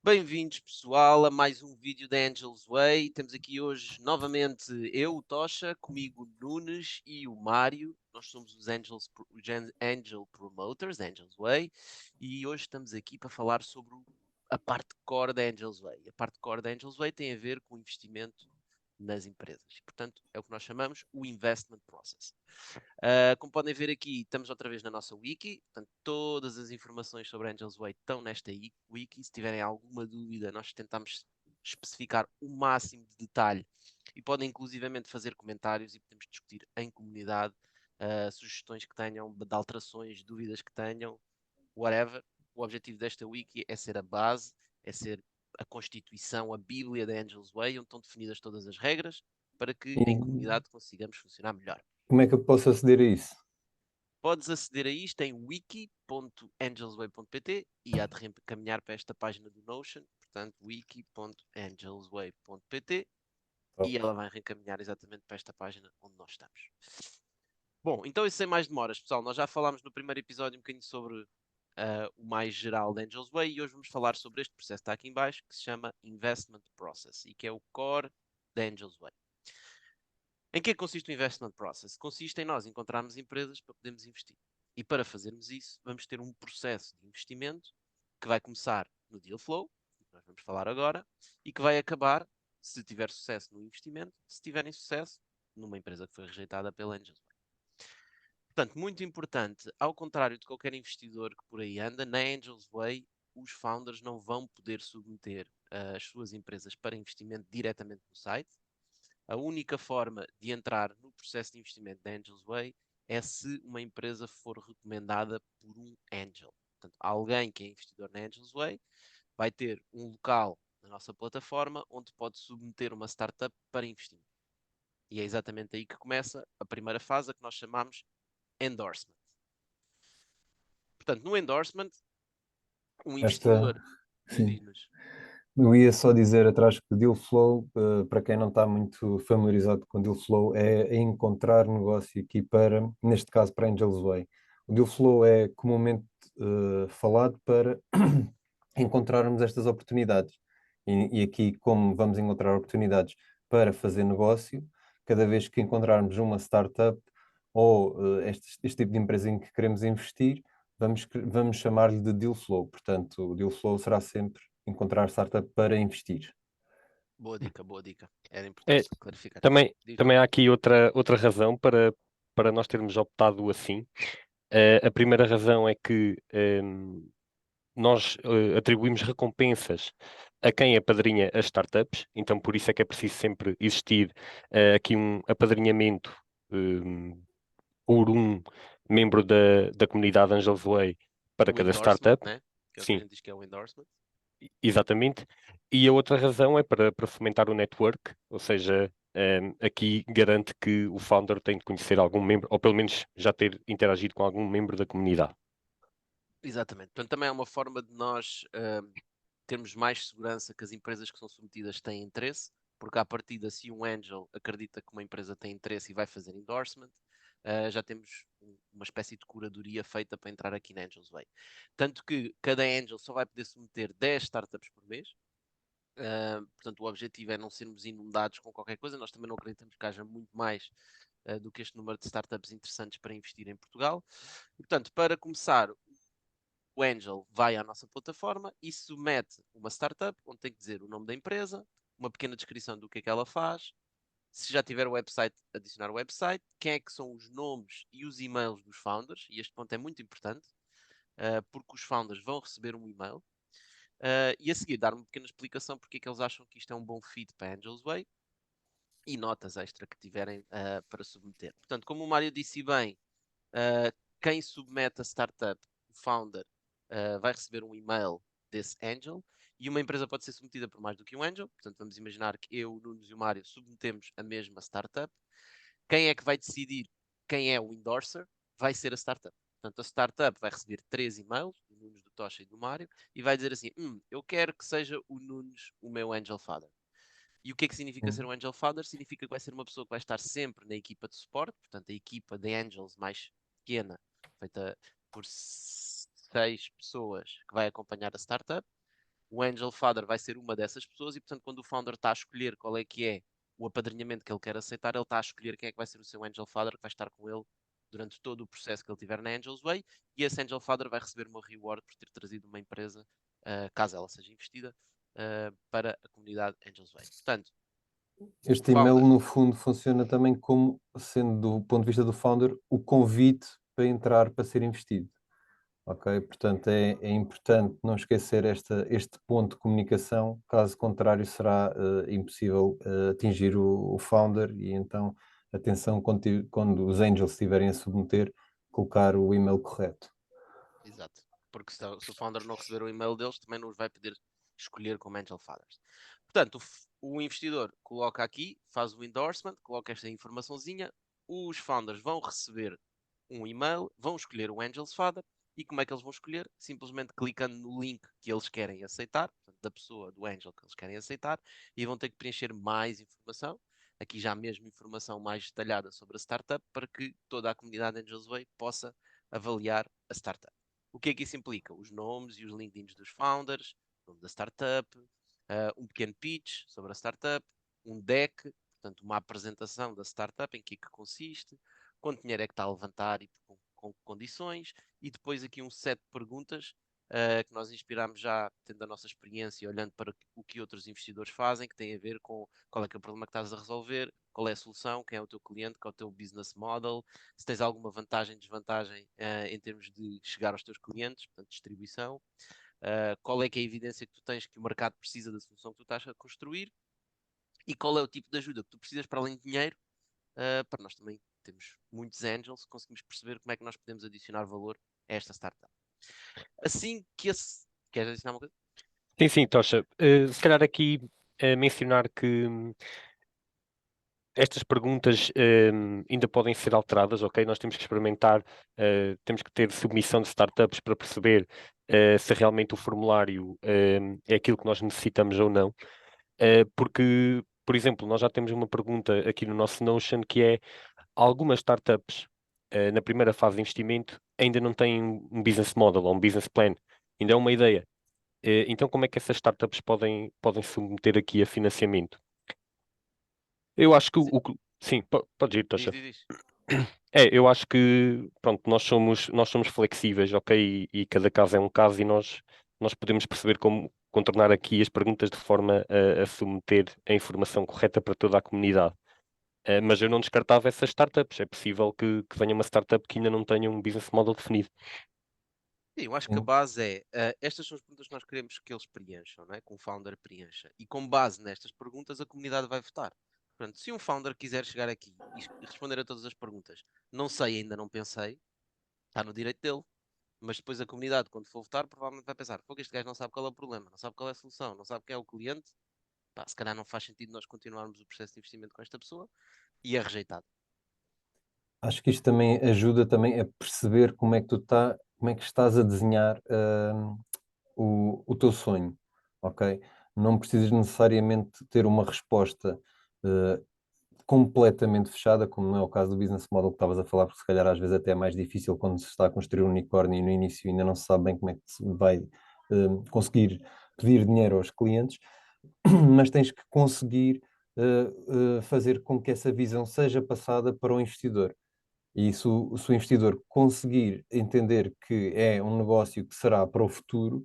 Bem-vindos, pessoal, a mais um vídeo da Angels Way. Temos aqui hoje novamente eu, o Tocha, comigo o Nunes e o Mário. Nós somos os Angel Promoters, da Angels Way, e hoje estamos aqui para falar sobre a parte core da Angels Way. A parte core da Angels Way tem a ver com o investimento nas empresas. E, portanto, é o que nós chamamos o investment process. Como podem ver aqui, estamos outra vez na nossa wiki, portanto, todas as informações sobre Angels Way estão nesta wiki. Se tiverem alguma dúvida, nós tentamos especificar o máximo de detalhe e podem inclusivamente fazer comentários e podemos discutir em comunidade sugestões que tenham, de alterações, dúvidas que tenham, whatever. O objetivo desta wiki é ser a base, é ser a constituição, a bíblia da Angels Way, onde estão definidas todas as regras para que E em comunidade consigamos funcionar melhor. como é que eu posso aceder a isso? Podes aceder a isto em wiki.angelsway.pt e há de caminhar para esta página do Notion, portanto, wiki.angelsway.pt e Top. ela vai reencaminhar exatamente para esta página onde nós estamos. Bom, então isso sem mais demoras, pessoal. Nós já falámos no primeiro episódio um bocadinho sobre o mais geral da Angels Way e hoje vamos falar sobre este processo que está aqui em baixo que se chama Investment Process e que é o core da Angels Way. Em que consiste o Investment Process? Consiste em nós encontrarmos empresas para podermos investir. E para fazermos isso, vamos ter um processo de investimento que vai começar no deal flow, que nós vamos falar agora, e que vai acabar, se tiver sucesso no investimento, se tiverem sucesso numa empresa que foi rejeitada pela Angels Way. Portanto, muito importante, ao contrário de qualquer investidor que por aí anda, na Angels Way, os founders não vão poder submeter as suas empresas para investimento diretamente no site. A única forma de entrar no processo de investimento da Angels Way é se uma empresa for recomendada por um angel. Portanto, alguém que é investidor na Angels Way vai ter um local na nossa plataforma onde pode submeter uma startup para investimento. E é exatamente aí que começa a primeira fase, a que nós chamamos endorsement. Portanto, no endorsement, um Esta, investidor sim. diz-nos. Eu ia só dizer atrás que o deal flow, para quem não está muito familiarizado com o deal flow, é encontrar negócio aqui para, neste caso, para Angels Way. O deal flow é comumente falado para encontrarmos estas oportunidades. E aqui, como vamos encontrar oportunidades para fazer negócio, cada vez que encontrarmos uma startup ou este tipo de empresa em que queremos investir, vamos chamar-lhe de deal flow. Portanto, o deal flow será sempre encontrar startup para investir. Boa dica, boa dica. Era É, importante clarificar isso. também, Diz, também Nuno. há aqui outra razão para nós termos optado assim. A primeira razão é que nós atribuímos recompensas a quem apadrinha as startups, então por isso é que é preciso sempre existir aqui um apadrinhamento por um membro da comunidade Angels Way para O cada endorsement, startup. né? Que é o que a Sim, gente diz que é o endorsement. exatamente. E a outra razão é para fomentar o network, ou seja, aqui garante que o founder tem de conhecer algum membro, ou pelo menos já ter interagido com algum membro da comunidade. Exatamente. Portanto, também é uma forma de nós termos mais segurança que as empresas que são submetidas têm interesse, porque à partida, se um angel acredita que uma empresa tem interesse e vai fazer endorsement, já temos uma espécie de curadoria feita para entrar aqui na Angels Way. Tanto que cada angel só vai poder submeter 10 startups por mês. Portanto, o objetivo é não sermos inundados com qualquer coisa. Nós também não acreditamos que haja muito mais do que este número de startups interessantes para investir em Portugal. E, portanto, para começar, o Angel vai à nossa plataforma e submete uma startup, onde tem que dizer o nome da empresa, uma pequena descrição do que é que ela faz. Se já tiver o website, adicionar o website, quem é que são os nomes e os e-mails dos founders, e este ponto é muito importante, porque os founders vão receber um e-mail, e a seguir dar uma pequena explicação porque é que eles acham que isto é um bom fit para a Angels Way, e notas extra que tiverem para submeter. Portanto, como o Mário disse bem, quem submete a startup, o founder, vai receber um e-mail desse angel e uma empresa pode ser submetida por mais do que um angel. Portanto, vamos imaginar que eu, o Nunes e o Mário submetemos a mesma startup. Quem é que vai decidir quem é o endorser? Vai ser a startup. Portanto, a startup vai receber 3 e-mails, do Nunes, do Tocha e do Mário, e vai dizer assim: eu quero que seja o Nunes o meu angel father. E o que é que significa ser um Angel Founder? Significa que vai ser uma pessoa que vai estar sempre na equipa de suporte, portanto, a equipa de Angels mais pequena, feita por 6 pessoas que vai acompanhar a startup. o Angel Father vai ser uma dessas pessoas e, portanto, quando o founder está a escolher qual é que é o apadrinhamento que ele quer aceitar, ele está a escolher quem é que vai ser o seu Angel Father, que vai estar com ele durante todo o processo que ele tiver na Angel's Way, e esse Angel Father vai receber uma reward por ter trazido uma empresa, caso ela seja investida, para a comunidade Angel's Way. Portanto, Este o e-mail, founder, no fundo, funciona também como sendo, do ponto de vista do founder, o convite para entrar para ser investido. Ok? Portanto, é importante não esquecer este ponto de comunicação, caso contrário, será impossível atingir o founder e então, atenção, quando os angels estiverem a submeter, colocar o e-mail correto. exato, porque se o founder não receber o e-mail deles, também não os vai poder escolher como Angel Fathers. Portanto, o investidor coloca aqui, faz o endorsement, coloca esta informaçãozinha, os founders vão receber um e-mail, vão escolher o Angel's Father. E como é que eles vão escolher? Simplesmente clicando no link que eles querem aceitar, portanto, da pessoa, do Angel que eles querem aceitar, e vão ter que preencher mais informação, aqui já mesmo informação mais detalhada sobre a startup, para que toda a comunidade Angels Way possa avaliar a startup. O que é que isso implica? Os nomes e os LinkedIns dos founders, o nome da startup, um pequeno pitch sobre a startup, um deck, portanto, uma apresentação da startup, em que é que consiste, quanto dinheiro é que está a levantar e com que condições, e depois aqui um set de perguntas que nós inspiramos já, tendo a nossa experiência, olhando para o que outros investidores fazem, que tem a ver com qual é que é o problema que estás a resolver, qual é a solução, quem é o teu cliente, qual é o teu business model, se tens alguma vantagem, desvantagem em termos de chegar aos teus clientes, portanto, distribuição, qual é que é a evidência que tu tens que o mercado precisa da solução que tu estás a construir e qual é o tipo de ajuda que tu precisas para além de dinheiro, para nós também temos muitos angels, conseguimos perceber como é que nós podemos adicionar valor a esta startup. Assim que esse... Queres adicionar uma coisa? Sim, sim, Tocha. Se calhar aqui mencionar que estas perguntas ainda podem ser alteradas, ok? Nós temos que experimentar, temos que ter submissão de startups para perceber se realmente o formulário é aquilo que nós necessitamos ou não. Porque, por exemplo, nós já temos uma pergunta aqui no nosso Notion que é: algumas startups na primeira fase de investimento ainda não têm um business model ou um business plan, ainda é uma ideia. Então, como é que essas startups podem submeter aqui a financiamento? Eu acho que Sim. sim, pode ir, Diz, Tosha. diz, diz. Eu acho que, pronto, nós somos flexíveis, ok? E cada caso é um caso e nós podemos perceber como contornar aqui as perguntas de forma a submeter a informação correta para toda a comunidade. Mas eu não descartava essas startups. É possível que venha uma startup que ainda não tenha um business model definido. Sim, eu acho que a Sim. base estas são as perguntas que nós queremos que eles preencham, não é? Que um founder preencha. E com base nestas perguntas, a comunidade vai votar. Portanto, se um founder quiser chegar aqui e responder a todas as perguntas, não sei, ainda não pensei, está no direito dele. Mas depois a comunidade, quando for votar, provavelmente vai pensar: pô, este gajo não sabe qual é o problema, não sabe qual é a solução, não sabe quem é o cliente. Pá, se calhar não faz sentido nós continuarmos o processo de investimento com esta pessoa e é rejeitado. Acho que isto também ajuda também a perceber como é que estás a desenhar o teu sonho, ok? Não precisas necessariamente ter uma resposta uh, completamente fechada, como não é o caso do business model que estavas a falar, porque se calhar às vezes até é mais difícil quando se está a construir um unicórnio e no início ainda não se sabe bem como é que se vai conseguir pedir dinheiro aos clientes, mas tens que conseguir fazer com que essa visão seja passada para o investidor. E se o investidor conseguir entender que é um negócio que será para o futuro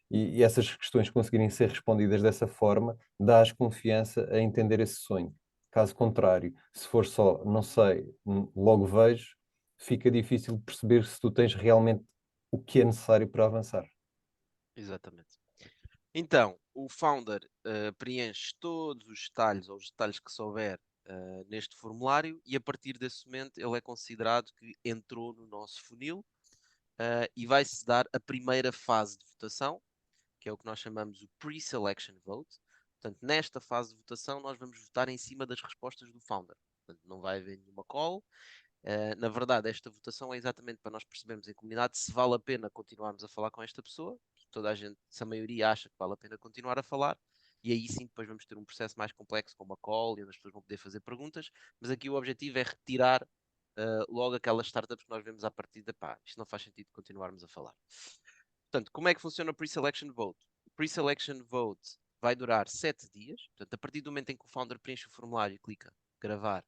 e essas questões conseguirem ser respondidas dessa forma, dás confiança a entender esse sonho. Caso contrário, se for só não sei, logo vejo, fica difícil perceber se tu tens realmente o que é necessário para avançar. Exatamente. Então, o founder preenche todos os detalhes ou os detalhes que souber neste formulário e a partir desse momento ele é considerado que entrou no nosso funil e vai-se dar a primeira fase de votação, que é o que nós chamamos o pre-selection vote. Portanto, nesta fase de votação nós vamos votar em cima das respostas do founder. Portanto, não vai haver nenhuma call. Na verdade, esta votação é exatamente para nós percebermos em comunidade se vale a pena continuarmos a falar com esta pessoa, se toda a gente, se a maioria acha que vale a pena continuar a falar, e aí sim depois vamos ter um processo mais complexo com uma call e onde as pessoas vão poder fazer perguntas, mas aqui o objetivo é retirar logo aquelas startups que nós vemos à partida, pá, isto não faz sentido continuarmos a falar. Portanto, como é que funciona o pre-selection vote? O Pre-selection vote vai durar 7 dias. Portanto, a partir do momento em que o founder preenche o formulário e clica gravar,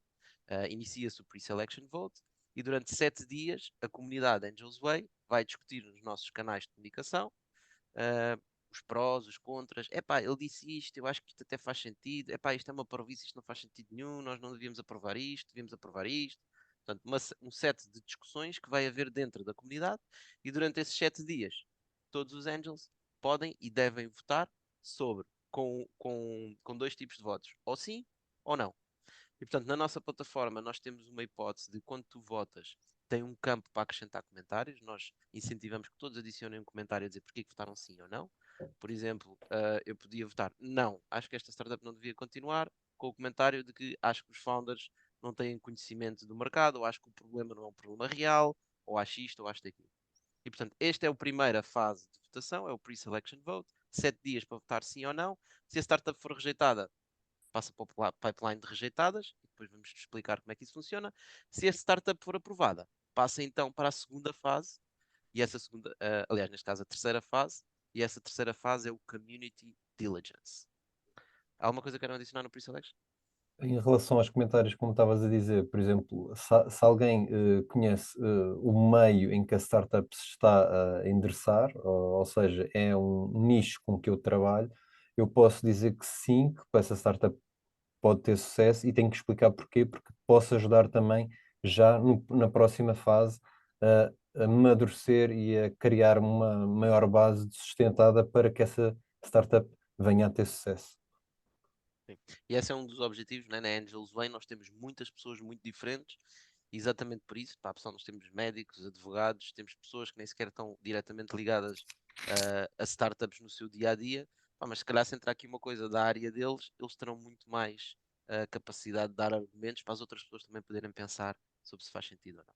inicia-se o pre-selection vote. E durante 7 dias, a comunidade Angels Way vai discutir nos nossos canais de comunicação os prós, os contras. Epá, ele disse isto, eu acho que isto até faz sentido. Epá, isto é uma parvoíce, isto não faz sentido nenhum, nós não devíamos aprovar isto, devíamos aprovar isto. Portanto, um set de discussões que vai haver dentro da comunidade e durante esses 7 dias, todos os Angels podem e devem votar sobre, com 2 tipos de votos, ou sim ou não. E portanto, na nossa plataforma, nós temos uma hipótese de quando tu votas, tem um campo para acrescentar comentários. Nós incentivamos que todos adicionem um comentário a dizer porque é que votaram sim ou não. Por exemplo, eu podia votar não, acho que esta startup não devia continuar, com o comentário de que acho que os founders não têm conhecimento do mercado, ou acho que o problema não é um problema real, ou acho isto, ou acho aquilo. E portanto, esta é a primeira fase de votação, é o pre-selection vote, 7 dias para votar sim ou não. Se a startup for rejeitada, passa para o pipeline de rejeitadas, e depois vamos explicar como é que isso funciona. Se a startup for aprovada, passa então para a segunda fase, e essa segunda, aliás, neste caso a terceira fase, e essa terceira fase é o Community Diligence. Há alguma coisa que queiram adicionar no pre-selection? Em relação aos comentários, como estavas a dizer, por exemplo, se alguém conhece o meio em que a startup se está a endereçar, ou seja, é um nicho com que eu trabalho, eu posso dizer que sim, que essa startup pode ter sucesso e tenho que explicar porquê, porque posso ajudar também já na próxima fase a amadurecer e a criar uma maior base sustentada para que essa startup venha a ter sucesso. Sim. E esse é um dos objetivos, né? Na Angels Way nós temos muitas pessoas muito diferentes, exatamente por isso, para a pessoa, nós temos médicos, advogados, temos pessoas que nem sequer estão diretamente ligadas a startups no seu dia a dia. Pá, mas se calhar se entrar aqui uma coisa da área deles, eles terão muito mais capacidade de dar argumentos para as outras pessoas também poderem pensar sobre se faz sentido ou não.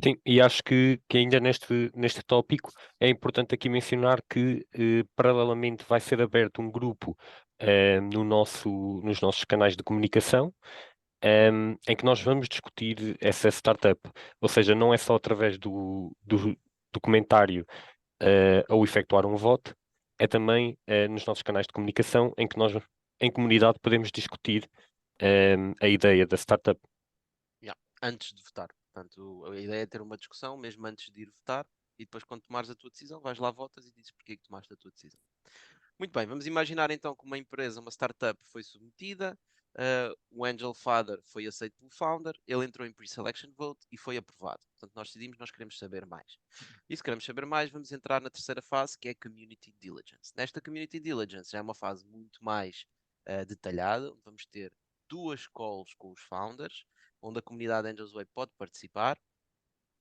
Sim, e acho que ainda neste tópico é importante aqui mencionar que, paralelamente, vai ser aberto um grupo nos nossos canais de comunicação, em que nós vamos discutir essa startup. Ou seja, não é só através do comentário ao efetuar um voto, é também nos nossos canais de comunicação em que nós, em comunidade, podemos discutir a ideia da startup. Yeah. Antes de votar. Portanto, a ideia é ter uma discussão mesmo antes de ir votar e depois quando tomares a tua decisão, vais lá, votas e dizes porque é que tomaste a tua decisão. Muito bem, vamos imaginar então que uma empresa, uma startup foi submetida, o Angel Father foi aceito pelo founder, ele entrou em pre-selection vote e foi aprovado. Portanto, nós decidimos, nós queremos saber mais. E se queremos saber mais, vamos entrar na terceira fase, que é Community Diligence. Nesta Community Diligence já é uma fase muito mais detalhada, onde vamos ter 2 calls com os founders, onde a comunidade Angels Way pode participar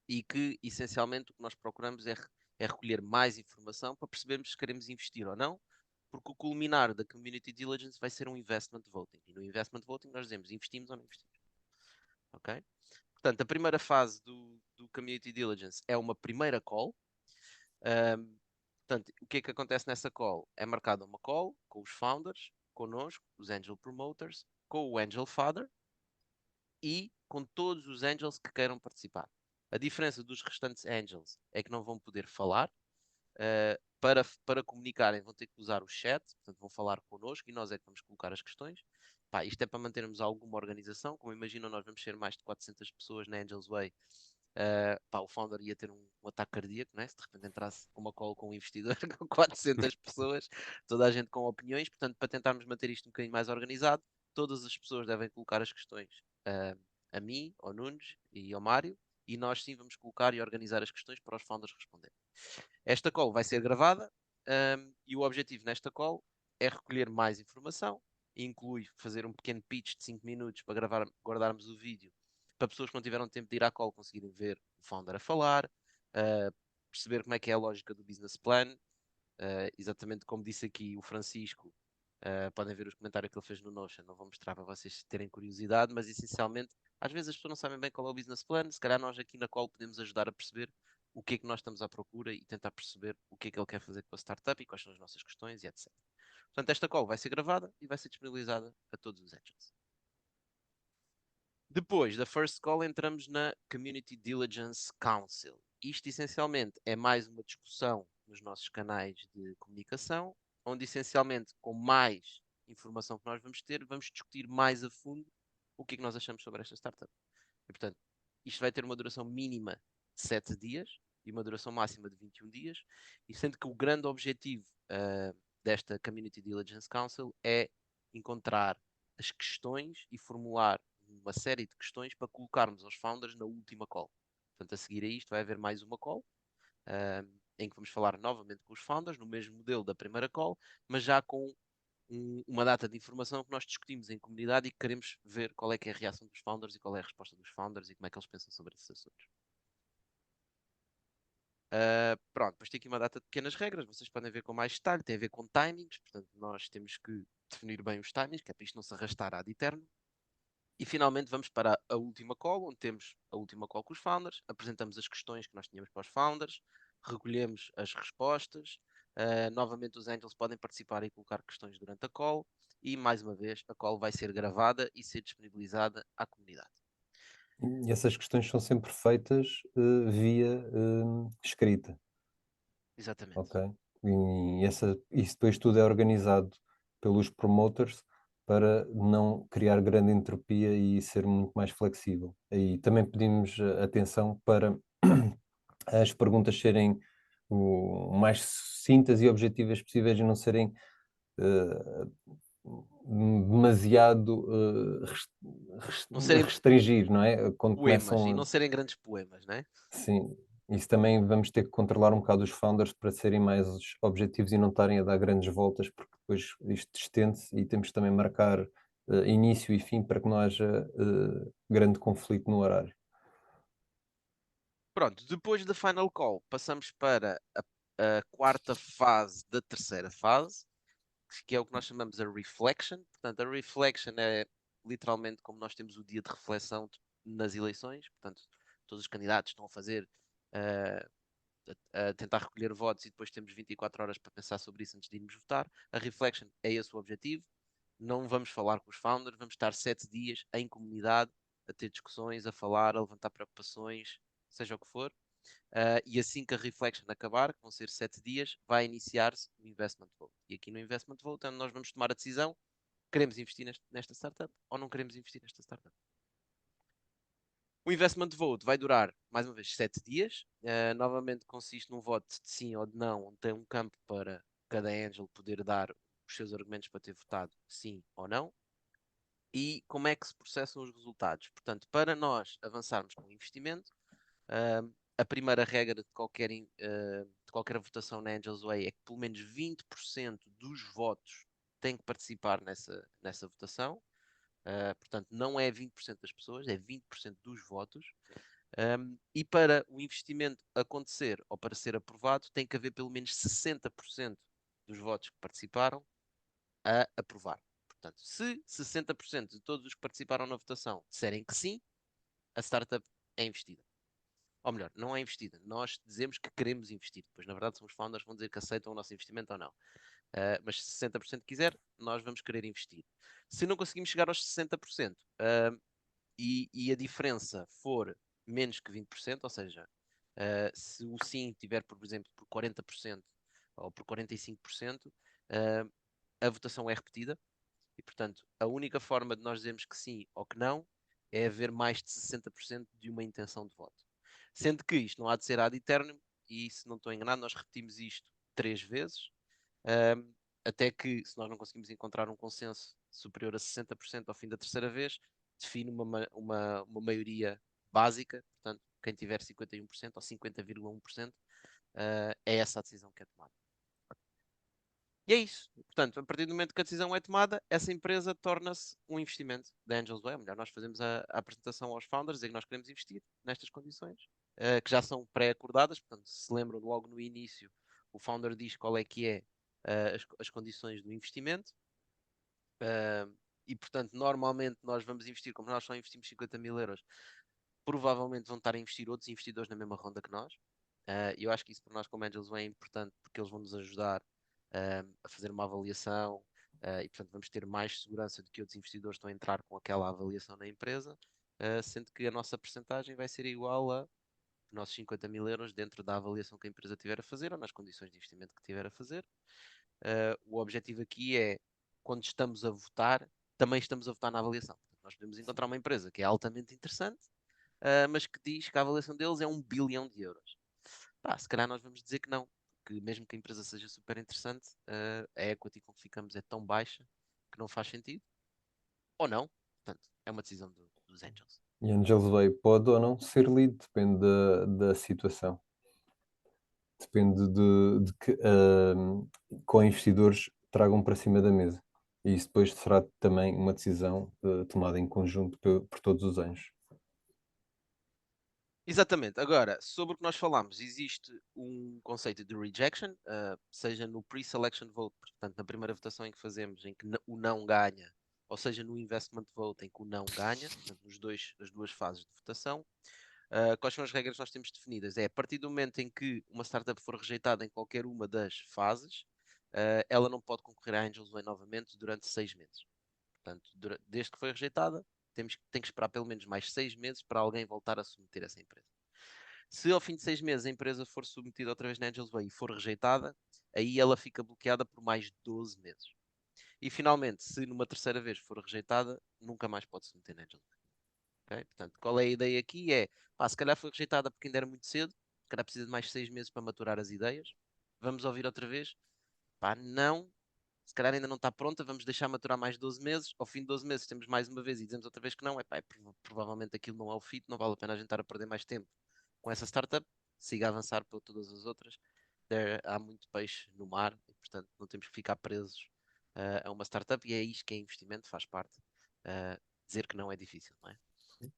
e que, essencialmente, o que nós procuramos é recolher mais informação para percebermos se queremos investir ou não, porque o culminar da Community Diligence vai ser um Investment Voting. E no Investment Voting nós dizemos investimos ou não investimos. Ok? Portanto, a primeira fase do Community Diligence é uma primeira call. Portanto, o que é que acontece nessa call? É marcada uma call com os founders, connosco, os Angel Promoters, com o Angel Father e com todos os Angels que queiram participar. A diferença dos restantes Angels é que não vão poder falar. Para comunicarem, vão ter que usar o chat, portanto, vão falar connosco e nós é que vamos colocar as questões. Pá, isto é para mantermos alguma organização. Como imaginam, nós vamos ser mais de 400 pessoas na Angels Way. Pá, o founder ia ter um ataque cardíaco, né? Se de repente entrasse uma call com um investidor com 400 pessoas, toda a gente com opiniões. Portanto, para tentarmos manter isto um bocadinho mais organizado, todas as pessoas devem colocar as questões a mim, ao Nunes e ao Mário, e nós sim vamos colocar e organizar as questões para os founders responderem. Esta call vai ser gravada e o objetivo nesta call é recolher mais informação, inclui fazer um pequeno pitch de 5 minutos para guardarmos o vídeo para pessoas que não tiveram tempo de ir à call conseguirem ver o founder a falar, perceber como é que é a lógica do business plan, exatamente como disse aqui o Francisco. Podem ver os comentários que ele fez no Notion, não vou mostrar para vocês terem curiosidade, mas essencialmente, às vezes as pessoas não sabem bem qual é o business plan, se calhar nós aqui na call podemos ajudar a perceber o que é que nós estamos à procura e tentar perceber o que é que ele quer fazer com a startup e quais são as nossas questões e etc. Portanto, esta call vai ser gravada e vai ser disponibilizada a todos os Angels. Depois da first call, entramos na Community Diligence Council. Isto, essencialmente, é mais uma discussão nos nossos canais de comunicação, onde essencialmente, com mais informação que nós vamos ter, vamos discutir mais a fundo o que é que nós achamos sobre esta startup. E, portanto, isto vai ter uma duração mínima de 7 dias e uma duração máxima de 21 dias, e sendo que o grande objetivo desta Community Diligence Council é encontrar as questões e formular uma série de questões para colocarmos aos founders na última call. Portanto, a seguir a isto vai haver mais uma call, em que vamos falar novamente com os founders, no mesmo modelo da primeira call, mas já com uma data de informação que nós discutimos em comunidade e que queremos ver qual é que é a reação dos founders e qual é a resposta dos founders e como é que eles pensam sobre esses assuntos. Pronto, depois tem aqui uma data de pequenas regras, vocês podem ver com mais detalhe, tem a ver com timings, portanto nós temos que definir bem os timings, que é para isto não se arrastar ad eterno. E finalmente vamos para a última call, onde temos a última call com os founders, apresentamos as questões que nós tínhamos para os founders, recolhemos as respostas, novamente os angels podem participar e colocar questões durante a call, e mais uma vez a call vai ser gravada e ser disponibilizada à comunidade. E essas questões são sempre feitas via escrita, Exatamente. ok? Isso depois tudo é organizado pelos promoters para não criar grande entropia e ser muito mais flexível. E também pedimos atenção para as perguntas serem o mais sucintas e objetivas possíveis e não serem demasiado Não serem restringir, não é? Quando poemas e começam não serem grandes poemas, não é? sim, isso também vamos ter que controlar um bocado os founders para serem mais objetivos e não estarem a dar grandes voltas, porque depois isto estende-se e temos que também marcar início e fim para que não haja grande conflito no horário. Pronto, depois da final call, passamos para a quarta fase da terceira fase, que é o que nós chamamos a reflection. Portanto, a reflection é literalmente como nós temos o dia de reflexão nas eleições. Portanto, todos os candidatos estão a fazer, a tentar recolher votos e depois temos 24 horas para pensar sobre isso antes de irmos votar. A reflection é esse o objetivo. Não vamos falar com os founders, vamos estar 7 dias em comunidade a ter discussões, a falar, a levantar preocupações, seja o que for. E assim que a reflection acabar, que vão ser 7 dias, vai iniciar-se o investment vote. E aqui no investment vote é onde nós vamos tomar a decisão: queremos investir nesta startup ou não queremos investir nesta startup. O investment vote vai durar, mais uma vez, 7 dias. Novamente consiste num voto de sim ou de não, onde tem um campo para cada angel poder dar os seus argumentos para ter votado sim ou não. E como é que se processam os resultados? Portanto, para nós avançarmos com o investimento, a primeira regra de qualquer votação na Angels Way é que pelo menos 20% dos votos têm que participar nessa votação. Portanto, não é 20% das pessoas, é 20% dos votos. E para o investimento acontecer ou para ser aprovado, tem que haver pelo menos 60% dos votos que participaram a aprovar. Portanto, se 60% de todos os que participaram na votação disserem que sim, a startup é investida. Ou melhor, não é investida. Nós dizemos que queremos investir. Depois, na verdade, são os founders que vão dizer que aceitam o nosso investimento ou não. Mas se 60% quiser, nós vamos querer investir. Se não conseguimos chegar aos 60% e a diferença for menos que 20%, ou seja, se o sim tiver, por exemplo, por 40% ou por 45%, a votação é repetida. E, portanto, a única forma de nós dizermos que sim ou que não é haver mais de 60% de uma intenção de voto. Sendo que isto não há de ser ad eternum, e se não estou enganado, nós repetimos isto 3 vezes, até que, se nós não conseguimos encontrar um consenso superior a 60% ao fim da terceira vez, define uma maioria básica, portanto, quem tiver 51% ou 50,1%, é essa a decisão que é tomada. E é isso. Portanto, a partir do momento que a decisão é tomada, essa empresa torna-se um investimento da Angels Way. Ou melhor, nós fazemos a apresentação aos founders, dizer que nós queremos investir nestas condições, que já são pré-acordadas. Portanto, se lembram logo no início, o founder diz qual é que é as condições do investimento. E, portanto, normalmente nós vamos investir, como nós só investimos 50 mil euros, provavelmente vão estar a investir outros investidores na mesma ronda que nós. E eu acho que isso para nós como Angels Way é importante porque eles vão nos ajudar a fazer uma avaliação e portanto vamos ter mais segurança de que outros investidores estão a entrar com aquela avaliação na empresa, sendo que a nossa percentagem vai ser igual a os nossos 50 mil euros dentro da avaliação que a empresa tiver a fazer ou nas condições de investimento que tiver a fazer. o objetivo aqui é, quando estamos a votar, também estamos a votar na avaliação. Nós podemos encontrar uma empresa que é altamente interessante, mas que diz que a avaliação deles é 1 bilhão de euros. Pá, se calhar nós vamos dizer que não, que mesmo que a empresa seja super interessante, a equity com que ficamos é tão baixa que não faz sentido, ou não. Portanto, é uma decisão dos Angels. E Angels Way pode ou não ser lead, depende da situação. Depende de que co-investidores tragam para cima da mesa. E isso depois será também uma decisão tomada em conjunto por todos os anjos. Exatamente. Agora, sobre o que nós falámos, existe um conceito de rejection, seja no pre-selection vote, portanto, na primeira votação em que fazemos, em que o não ganha, ou seja, no investment vote, em que o não ganha, portanto, as duas fases de votação. Quais são as regras que nós temos definidas? É a partir do momento em que uma startup for rejeitada em qualquer uma das fases, ela não pode concorrer à Angels Way novamente durante 6 meses. Portanto, desde que foi rejeitada, tem que esperar pelo menos mais 6 meses para alguém voltar a submeter essa empresa. Se ao fim de 6 meses a empresa for submetida outra vez na Angels Way e for rejeitada, aí ela fica bloqueada por mais 12 meses. E finalmente, se numa terceira vez for rejeitada, nunca mais pode submeter na Angels Way. Okay? Portanto, qual é a ideia aqui? Pá, se calhar foi rejeitada porque ainda era muito cedo, se calhar precisa de mais 6 meses para maturar as ideias. Vamos ouvir outra vez? Pá, não, se calhar ainda não está pronta, vamos deixar maturar mais 12 meses. Ao fim de 12 meses temos mais uma vez e dizemos outra vez que não. Provavelmente aquilo não é o fit, não vale a pena a gente estar a perder mais tempo com essa startup. Siga a avançar para todas as outras. Há muito peixe no mar e, portanto, não temos que ficar presos a uma startup. E é isto que é investimento, faz parte. Dizer que não é difícil, não é?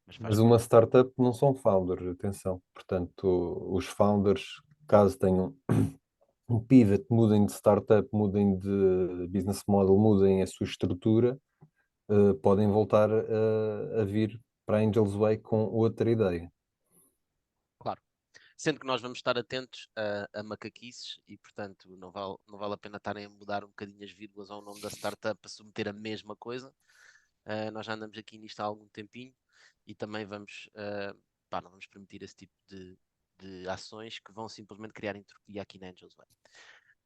Mas faz Mas parte. uma startup não são founders, atenção. Portanto, os founders, caso tenham um pivot, mudem de startup, mudem de business model, mudem a sua estrutura, podem voltar a vir para a Angels Way com outra ideia. Claro. Sendo que nós vamos estar atentos a macaquices e, portanto, não vale a pena estarem a mudar um bocadinho as vírgulas ao nome da startup para submeter a mesma coisa. Nós já andamos aqui nisto há algum tempinho e também não vamos permitir esse tipo de ações que vão simplesmente criar entropia aqui na Angels Way.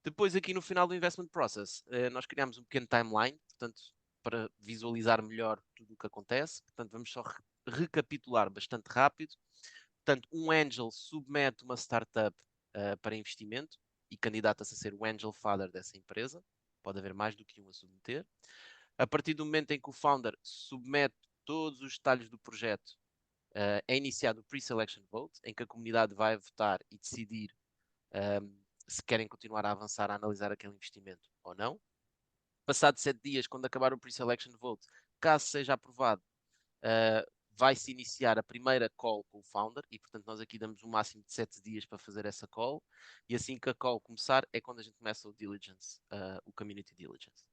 Depois, aqui no final do investment process, nós criamos um pequeno timeline, portanto, para visualizar melhor tudo o que acontece. Portanto, vamos só recapitular bastante rápido. Portanto, um angel submete uma startup para investimento e candidata-se a ser o angel father dessa empresa. Pode haver mais do que um a submeter. A partir do momento em que o founder submete todos os detalhes do projeto, é iniciado o pre-selection vote, em que a comunidade vai votar e decidir se querem continuar a avançar a analisar aquele investimento ou não. Passado 7 dias, quando acabar o pre-selection vote, caso seja aprovado, vai-se iniciar a primeira call com o founder e, portanto, nós aqui damos um máximo de 7 dias para fazer essa call e assim que a call começar é quando a gente começa o diligence, o community diligence.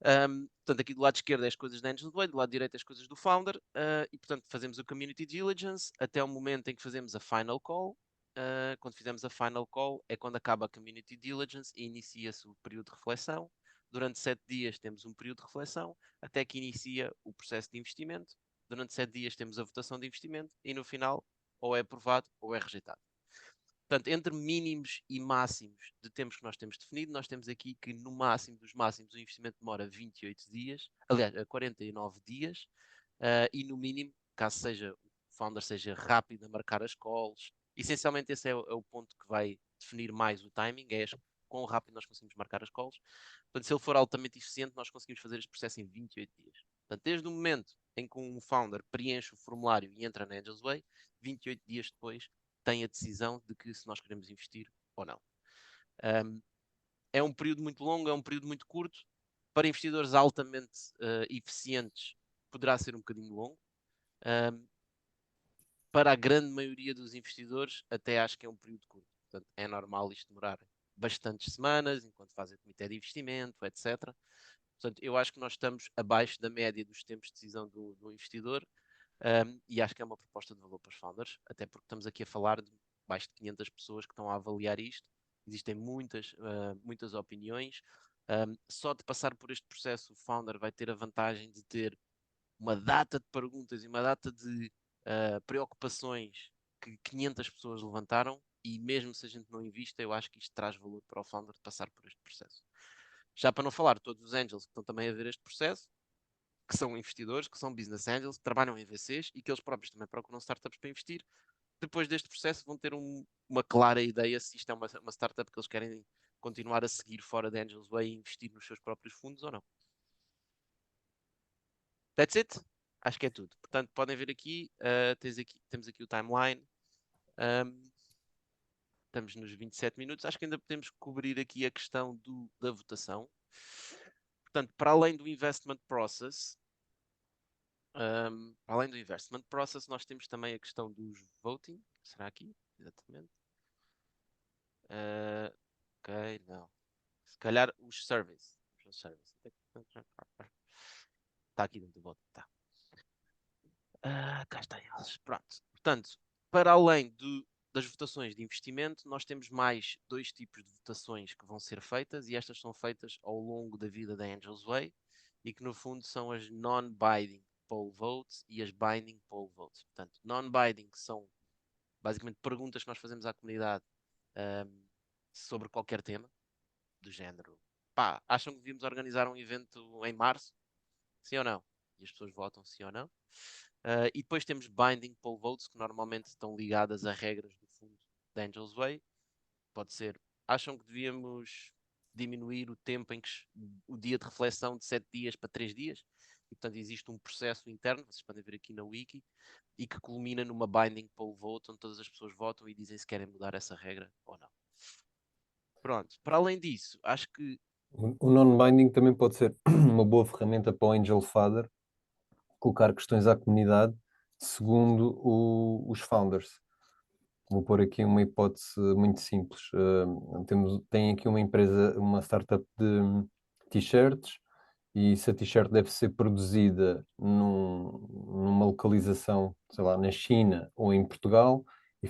Portanto, aqui do lado esquerdo é as coisas da Angel Way, do lado direito é as coisas do founder e, portanto, fazemos o community diligence até o momento em que fazemos a final call. Quando fizemos a final call é quando acaba a community diligence e inicia-se o período de reflexão. Durante 7 dias temos um período de reflexão até que inicia o processo de investimento. Durante 7 dias temos a votação de investimento e no final ou é aprovado ou é rejeitado. Portanto, entre mínimos e máximos de tempos que nós temos definido, nós temos aqui que no máximo dos máximos o investimento demora 28 dias, aliás, 49 dias, e no mínimo, caso seja o founder seja rápido a marcar as calls, essencialmente esse é o ponto que vai definir mais o timing, é quão rápido nós conseguimos marcar as calls. Portanto, se ele for altamente eficiente, nós conseguimos fazer este processo em 28 dias. Portanto, desde o momento em que um founder preenche o formulário e entra na Angels Way, 28 dias depois tem a decisão de que se nós queremos investir ou não. É um período muito longo, é um período muito curto. Para investidores altamente eficientes, poderá ser um bocadinho longo. Para a grande maioria dos investidores, até acho que é um período curto. Portanto, é normal isto demorar bastantes semanas, enquanto fazem o comitê de investimento, etc. Portanto, eu acho que nós estamos abaixo da média dos tempos de decisão do investidor e acho que é uma proposta de valor para os founders, até porque estamos aqui a falar de mais de 500 pessoas que estão a avaliar isto. Existem muitas opiniões. Só de passar por este processo, o founder vai ter a vantagem de ter uma data de perguntas e uma data de preocupações que 500 pessoas levantaram e mesmo se a gente não invista, eu acho que isto traz valor para o founder de passar por este processo. Já para não falar todos os angels que estão também a ver este processo, que são investidores, que são business angels, que trabalham em VCs e que eles próprios também procuram startups para investir. Depois deste processo vão ter uma clara ideia se isto é uma startup que eles querem continuar a seguir fora da Angels Way e investir nos seus próprios fundos ou não. That's it. Acho que é tudo. Portanto, podem ver aqui, temos aqui o timeline. Estamos nos 27 minutos. Acho que ainda podemos cobrir aqui a questão da votação. Portanto, para além do investment process, nós temos também a questão dos voting. Será aqui? Exatamente. Ok, não. Se calhar os surveys. Está aqui dentro do voto. Tá. Cá está eles. Pronto. Portanto, para além das votações de investimento, nós temos mais 2 tipos de votações que vão ser feitas e estas são feitas ao longo da vida da Angels Way e que no fundo são as non-binding poll votes e as binding poll votes. Portanto, non-binding são basicamente perguntas que nós fazemos à comunidade sobre qualquer tema, do género. Pá, acham que devíamos organizar um evento em março? Sim ou não? E as pessoas votam sim ou não. E depois temos binding poll votes, que normalmente estão ligadas a regras do fundo da Angels Way. Pode ser, acham que devíamos diminuir o tempo em que o dia de reflexão de 7 dias para 3 dias? E, portanto, existe um processo interno, vocês podem ver aqui na wiki, e que culmina numa binding poll vote, onde todas as pessoas votam e dizem se querem mudar essa regra ou não. Pronto, para além disso, acho que O non-binding também pode ser uma boa ferramenta para o Angel Father colocar questões à comunidade segundo os founders. Vou pôr aqui uma hipótese muito simples. Tem aqui uma empresa, uma startup de t-shirts, e se a t-shirt deve ser produzida numa localização, sei lá, na China ou em Portugal, e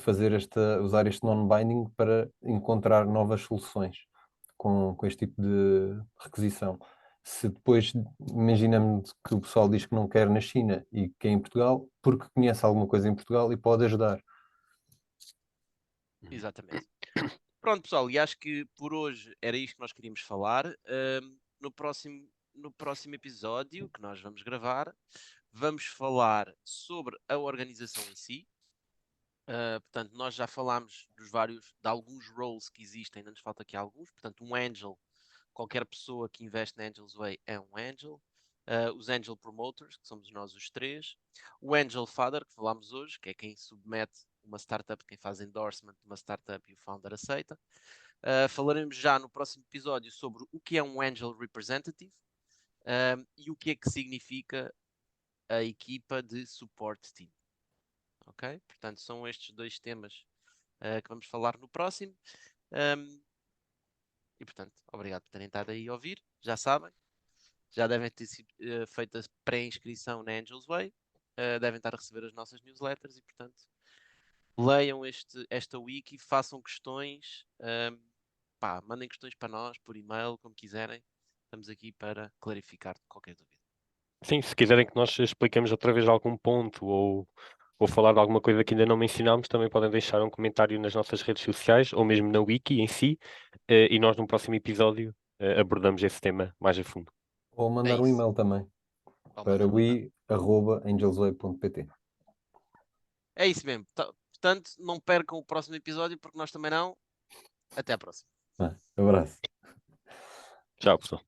usar este non-binding para encontrar novas soluções com este tipo de requisição. Se depois imaginamos que o pessoal diz que não quer na China e que é em Portugal, porque conhece alguma coisa em Portugal e pode ajudar. exatamente. Pronto, pessoal, e acho que por hoje era isto que nós queríamos falar. No próximo episódio que nós vamos gravar, vamos falar sobre a organização em si. Portanto, nós já falámos de alguns roles que existem, ainda nos falta aqui alguns. Portanto, um Angel, qualquer pessoa que investe na Angels Way é um Angel. Os Angel Promoters, que somos nós os 3. O Angel Father, que falámos hoje, que é quem submete uma startup, quem faz endorsement de uma startup e o founder aceita. Falaremos já no próximo episódio sobre o que é um Angel Representative e o que é que significa a equipa de Support Team. Ok? Portanto, são estes 2 temas que vamos falar no próximo. E, portanto, obrigado por terem estado aí a ouvir. Já sabem, já devem ter sido feita pré-inscrição na Angels Way. Devem estar a receber as nossas newsletters e, portanto, leiam esta wiki, façam questões. Mandem questões para nós por e-mail, como quiserem. Estamos aqui para clarificar qualquer dúvida. Sim, se quiserem que nós expliquemos outra vez algum ponto ou falar de alguma coisa que ainda não mencionámos, também podem deixar um comentário nas nossas redes sociais ou mesmo na wiki em si, e nós no próximo episódio abordamos esse tema mais a fundo. Ou mandar um e-mail também para we@angelsway.pt. É isso mesmo. Portanto, não percam o próximo episódio, porque nós também não. Até à próxima. Abraço. Tchau, pessoal.